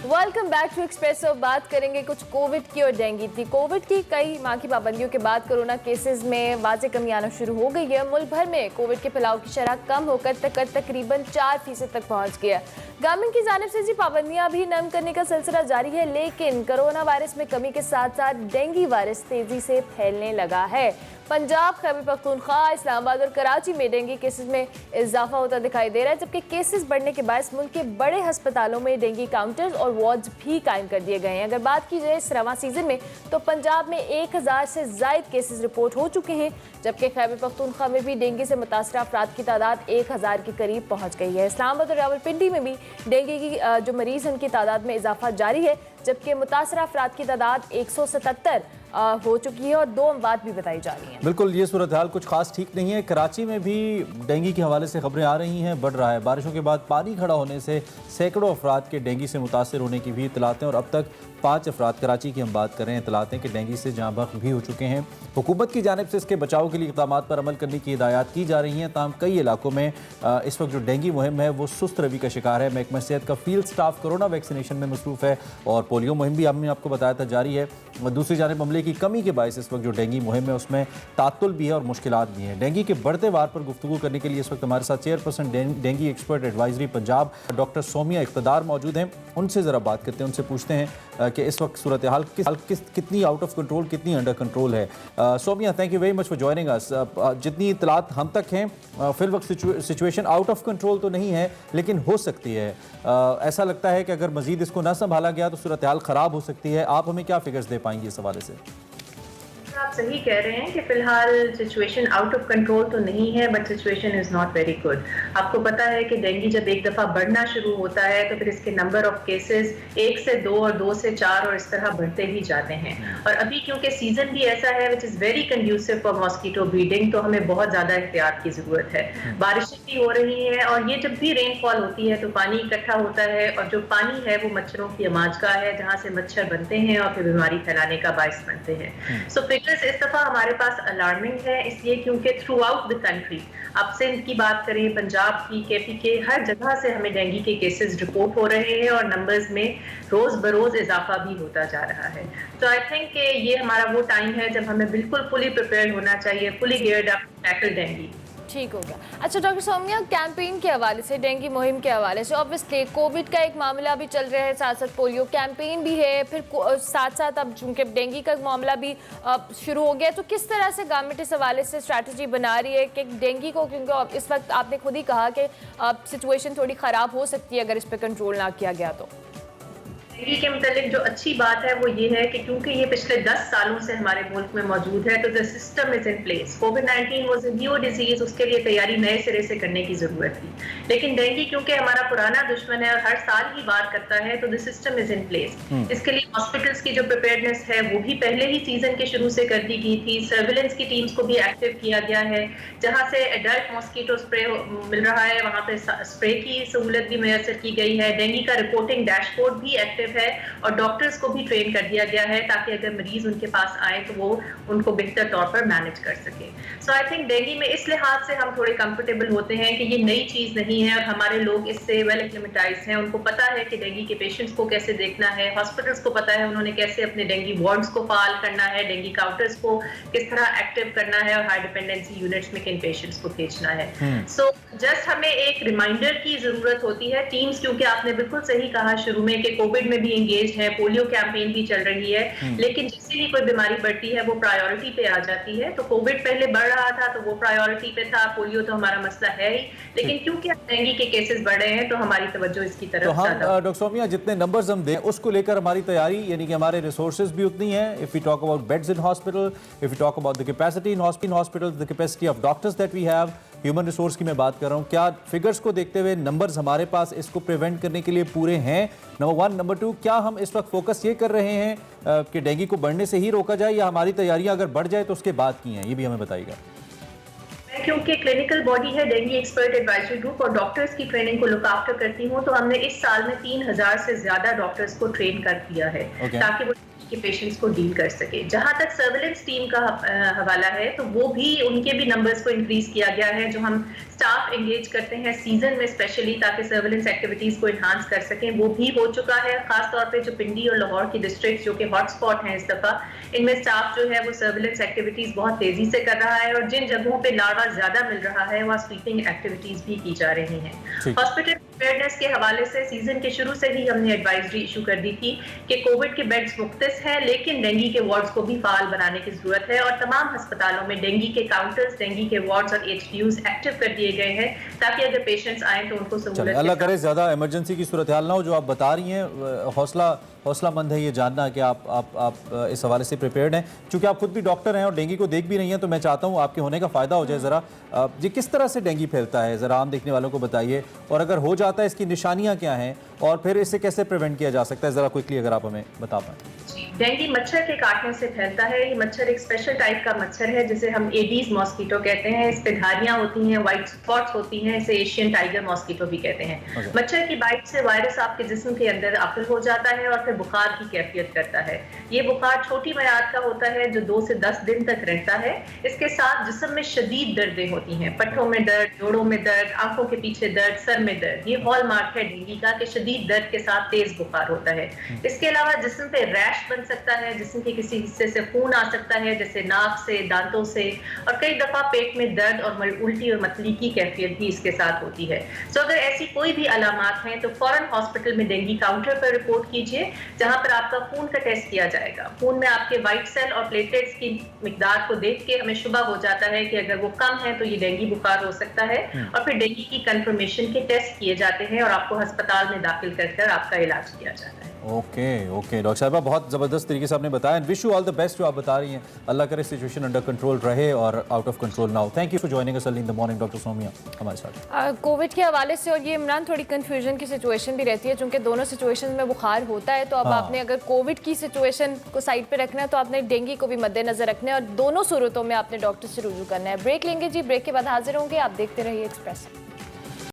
Welcome back to espresso. बात करेंगे कुछ कोविड की और डेंगू की। कोविड की कई माह की पाबंदियों के बाद कोरोना केसेस में वाज़े कमी आना शुरू हो गई है। मुल्क भर में कोविड के फैलाव की शरह कम होकर तकरीबन 4% तक पहुंच गई है। गवर्नमेंट की जानिब से पाबंदियां भी नरम करने का सिलसिला जारी है, लेकिन कोरोना वायरस में कमी के साथ साथ डेंगू वायरस तेजी से फैलने लगा है। पंजाब, खैबर पख्तूनख्वा, इस्लामाबाद और कराची में डेंगू केसेस में इजाफा होता दिखाई दे रहा है, जबकि केसेस बढ़ने के बायस मुल्क के बड़े अस्पतालों में डेंगू काउंटर्स और वार्ड्स भी कायम कर दिए गए हैं। अगर बात की जाए इस रवां सीजन में तो पंजाब में 1000 से ज़ायद केसेस रिपोर्ट हो चुके हैं, जबकि खैबर पख्तूनख्वा में भी डेंगू से मुतासर अफराद की तादाद 1000 के करीब पहुँच गई है। इस्लामाबाद और रावलपिंडी में भी डेंगू की जो मरीज हैं उनकी तादाद में इजाफा जारी है, जबकि मुतासर अफराद की तादाद 177 हो चुकी है और 2 अमवात भी बताई जा रही हैं। बिल्कुल, ये सूरत हाल कुछ खास ठीक नहीं है। कराची में भी डेंगू के हवाले से खबरें आ रही हैं, बढ़ रहा है। बारिशों के बाद पानी खड़ा होने से सैकड़ों अफराद के डेंगू से मुतासर होने की भी इतलातें, और अब तक 5 अफराद, कराची की हम बात करें, इतलातें कि डेंगू से जाँ बहक भी हो चुके हैं। हुकूमत की जानिब से इसके बचाव के लिए इक़दामात पर अमल करने की हिदायत की जा रही हैं, ताहम कई इलाकों में इस वक्त जो डेंगू मुहिम है वो सुस्त रवि का शिकार है। महकमा सेहत का फील्ड स्टाफ कोरोना वैक्सीनेशन में मसरूफ़ है और पोलियो मुहिम भी हमने आपको बताया था जारी है। दूसरी जानिब अमले की कमी के बायस इस वक्त जो डेंगू मुहिम है उसमें तातुल भी है और मुश्किलात भी हैं। डेंगू के बढ़ते वार पर गुफ्तगू करने के लिए इस वक्त हमारे साथ chairperson dengue expert advisory Punjab doctor Somia Iqtidar मौजूद हैं। उनसे ज़रा बात करते हैं, उनसे पूछते हैं कि इस वक्त सूरत हाल कितनी आउट ऑफ कंट्रोल, कितनी अंडर कंट्रोल है। Somia, thank you very much for joining us. जितनी इतलात हम तक हैं, फिल वक्त सिचुएशन आउट ऑफ कंट्रोल तो नहीं है, लेकिन हो सकती है। ऐसा लगता है कि अगर मजीद इसको ना संभाला गया तो सूरत हाल ख़राब हो सकती है। आप हमें क्या फिगर्स दे पाएंगे इस हवाले से? आप सही कह रहे हैं कि फिलहाल सिचुएशन आउट ऑफ कंट्रोल तो नहीं है, but situation is not very good. आपको पता है कि डेंगू जब एक दफा बढ़ना शुरू होता है तो फिर इसके नंबर ऑफ केसेस 1 से 2 और 2 से 4 और इस तरह बढ़ते ही जाते हैं। और अभी क्योंकि सीजन भी ऐसा है which is very conducive for mosquito breeding, तो हमें बहुत ज्यादा एहतियात की जरूरत है। बारिशें भी हो रही हैं और ये जब भी रेनफॉल होती है तो पानी इकट्ठा होता है, और जो पानी है वो मच्छरों की अमाजगाह है जहाँ से मच्छर बनते हैं और फिर बीमारी फैलाने का बायस बनते हैं। सो इस दफा हमारे पास अलार्मिंग है, इसलिए क्योंकि थ्रू आउट द कंट्री, आप सिंध की बात करें, पंजाब की, केपी के, हर जगह से हमें डेंगू के केसेस रिपोर्ट हो रहे हैं और नंबर्स में रोज बरोज इजाफा भी होता जा रहा है। तो आई थिंक कि ये हमारा वो टाइम है जब हमें बिल्कुल फुली प्रिपेयर होना चाहिए, fully geared up to tackle dengue. ठीक हो गया। अच्छा डॉक्टर सोमिया, कैंपेन के हवाले से, डेंगू मुहिम के हवाले से, ऑब्वियसली कोविड का एक मामला भी चल रहा है, साथ साथ पोलियो कैंपेन भी है, फिर साथ साथ अब चूंकि डेंगू का मामला भी शुरू हो गया, तो किस तरह से गवर्नमेंट इस हवाले से स्ट्रैटेजी बना रही है कि डेंगू को, क्योंकि इस वक्त आपने खुद ही कहा कि सिचुएशन थोड़ी ख़राब हो सकती है अगर इस पर कंट्रोल ना किया गया तो? डेंगू के मुतालिक जो अच्छी बात है वो ये है कि क्योंकि ये पिछले 10 सालों से हमारे मुल्क में मौजूद है, तो the system is in place. Covid was a new disease, उसके लिए तैयारी नए सिरे से करने की जरूरत थी, लेकिन डेंगू क्योंकि हमारा पुराना दुश्मन है और हर साल ही वार करता है, तो the system is in place. इसके लिए हॉस्पिटल्स की जो प्रिपेयर्डनेस है वो भी पहले ही सीजन के शुरू से कर दी गई थी। सर्विलेंस की टीम्स को भी एक्टिव किया गया है, जहां से एडल्ट मॉस्किटो स्प्रे मिल रहा है वहां पे स्प्रे की सहूलत भी मैसर की गई है। डेंगू का रिपोर्टिंग डैशबोर्ड भी एक्टिव है और डॉक्टर्स को भी ट्रेन कर दिया गया है ताकि अगर मरीज उनके पास आए तो वो उनको बेहतर तौर पर मैनेज कर सके। सो आई थिंक डेंगू में इस लिहाज से हम थोड़े कंफर्टेबल होते हैं कि ये नई चीज नहीं है और हमारे लोग इससे वेल एक्लिमेटाइज्ड हैं। उनको पता है कि डेंगू के पेशेंट्स को कैसे देखना है, हॉस्पिटल्स को पता है उन्होंने कैसे अपने डेंगू वार्ड्स को फाल करना है, डेंगू काउंटर्स को किस तरह एक्टिव करना है और हाई डिपेंडेंसी यूनिट्स में किन पेशेंट्स को भेजना है। सो जस्ट हमें एक रिमाइंडर की जरूरत होती है। टीम्स, क्योंकि आपने बिल्कुल सही कहा शुरू में कि कोविड में भी एंगेज है, पोलियो कैंपेन भी चल रही है, लेकिन जैसे ही कोई बीमारी बढ़ती है वो प्रायोरिटी पे आ जाती है। तो कोविड पहले बढ़ रहा था तो वो प्रायोरिटी पे था, पोलियो तो हमारा मसला है ही, लेकिन क्योंकि डेंगू के केसेस बढ़े हैं तो हमारी तवज्जो इसकी तरफ तो हम डॉक्टर सोमिया जितने नंबर्स हम दें उसको लेकर हमारी तैयारी, यानी कि हमारे रिसोर्सेज भी उतनी है। If we talk about beds in hospital, if we talk about the capacity in hospital, the capacity of doctors that we have, human resource की मैं बात कर रहा हूँ, क्या फिगर्स को देखते हुए नंबर्स हमारे पास इसको प्रिवेंट करने के लिए पूरे हैं? नंबर 1। नंबर 2, क्या हम इस वक्त फोकस ये कर रहे हैं कि डेंगू को बढ़ने से ही रोका जाए या हमारी तैयारियां अगर बढ़ जाए तो उसके बाद की हैं, ये भी हमें बताइएगा। मैं क्योंकि क्लिनिकल बॉडी है डेंगू एक्सपर्ट एडवाइजरी ग्रुप और डॉक्टर्स की ट्रेनिंग को लुक आफ्टर करती हूँ, तो हमने इस साल में 3000 से ज्यादा डॉक्टर्स को ट्रेन कर दिया है ताकि वो के पेशेंट्स को डील कर सके। जहां तक सर्विलेंस टीम का हवाला है, तो वो भी उनके भी नंबर्स को इंक्रीज किया गया है, जो हम स्टाफ एंगेज करते हैं सीजन में स्पेशली ताकि सर्विलेंस एक्टिविटीज को इन्हांस कर सकें, वो भी हो चुका है। खासतौर पे जो पिंडी और लाहौर की डिस्ट्रिक्ट जो कि हॉटस्पॉट हैं इस दफा, इनमें स्टाफ जो है वो सर्विलेंस एक्टिविटीज बहुत तेजी से कर रहा है और जिन जगहों पे लार्वा ज्यादा मिल रहा है वहाँ स्वीपिंग एक्टिविटीज भी की जा रही हैं। हॉस्पिटल प्रिपेयर्डनेस के हवाले से सीजन के शुरू से ही हमने एडवाइजरी इशू कर दी थी कि कोविड के बेड्स मुख्तस है, लेकिन डेंगू के वार्ड्स को भी फाल बनाने की जरूरत है और तमाम अस्पतालों में डेंगू के काउंटर्स, डेंगू के वार्ड्स और HDUs एक्टिव कर दिए गए हैं ताकि अगर पेशेंट्स आए तो उनको सहूलत। अल्लाह करे ज़्यादा इमरजेंसी की सूरत हाल ना हो। जो आप बता रही हैं हौसलामंद है ये जानना कि आप इस हवाले से प्रिपेयर्ड हैं। चूँकि आप खुद भी डॉक्टर हैं और डेंगू को देख भी रही हैं, तो मैं चाहता हूँ आपके होने का फ़ायदा हो जाए। ज़रा ये किस तरह से डेंगू फैलता है, ज़रा आम देखने वालों को बताइए, और अगर हो जाता है इसकी निशानियाँ क्या हैं और फिर इसे कैसे प्रिवेंट किया जा सकता है, ज़रा क्विकली अगर आप हमें बता पाएँ। डेंगू मच्छर के काटने से फैलता है। ये मच्छर एक स्पेशल टाइप का मच्छर है जिसे हम एडीज मॉस्किटो कहते हैं। इस पे धारियां होती हैं, व्हाइट स्पॉट्स होती हैं, इसे एशियन टाइगर मॉस्किटो भी कहते हैं। मच्छर की बाइट से वायरस आपके जिस्म के अंदर दाखिल हो जाता है और फिर बुखार की कैफियत करता है। ये बुखार छोटी मियाद का होता है जो 2 से 10 दिन तक रहता है। इसके साथ जिस्म में शदीद दर्दें होती हैं, पट्टों में दर्द, जोड़ों में दर्द, आंखों के पीछे दर्द, सर में दर्द। ये हॉलमार्क है डेंगू का कि शदीद दर्द के साथ तेज बुखार होता है। इसके अलावा जिस्म पे रैश बन सकता है, जिस्म के किसी हिस्से से खून आ सकता है जैसे नाक से, दांतों से, और कई दफा पेट में दर्द और उल्टी और मतली की कैफियत भी इसके साथ होती है। सो अगर ऐसी कोई भी अलामात हैं तो फौरन हॉस्पिटल में डेंगू काउंटर पर रिपोर्ट कीजिए, जहां पर आपका खून का टेस्ट किया जाएगा। खून में आपके व्हाइट सेल और प्लेटलेट्स की मिकदार को देख के हमें शुबा हो जाता है कि अगर वो कम है तो ये डेंगू बुखार हो सकता है, और फिर डेंगू की कंफर्मेशन के टेस्ट किए जाते हैं और आपको अस्पताल में दाखिल कर आपका इलाज किया जाता है। ओके डॉक्टर साहिबा, बहुत ज़बरदस्त तरीके से आपने बताया। Wish you all the best जो आप बता रही हैं। अल्लाह करे सिचुएशन अंडर कंट्रोल रहे और आउट ऑफ कंट्रोल ना हो। Thank you for joining us early in the morning doctor Somia हमारे साथ। कोविड के हवाले से और ये इमरान थोड़ी कंफ्यूजन की सिचुएशन भी रहती है, क्योंकि दोनों सिचुएशन में बुखार होता है। तो अब आपने अगर कोविड की सिचुएशन को साइड पे रखना है तो आपने डेंगू को भी मद्देनजर रखना है और दोनों सूरतों में आपने डॉक्टर से रुजू करना है। ब्रेक लेंगे जी, ब्रेक के बाद हाजिर होंगे। आप देखते रहिए एक्सप्रेस।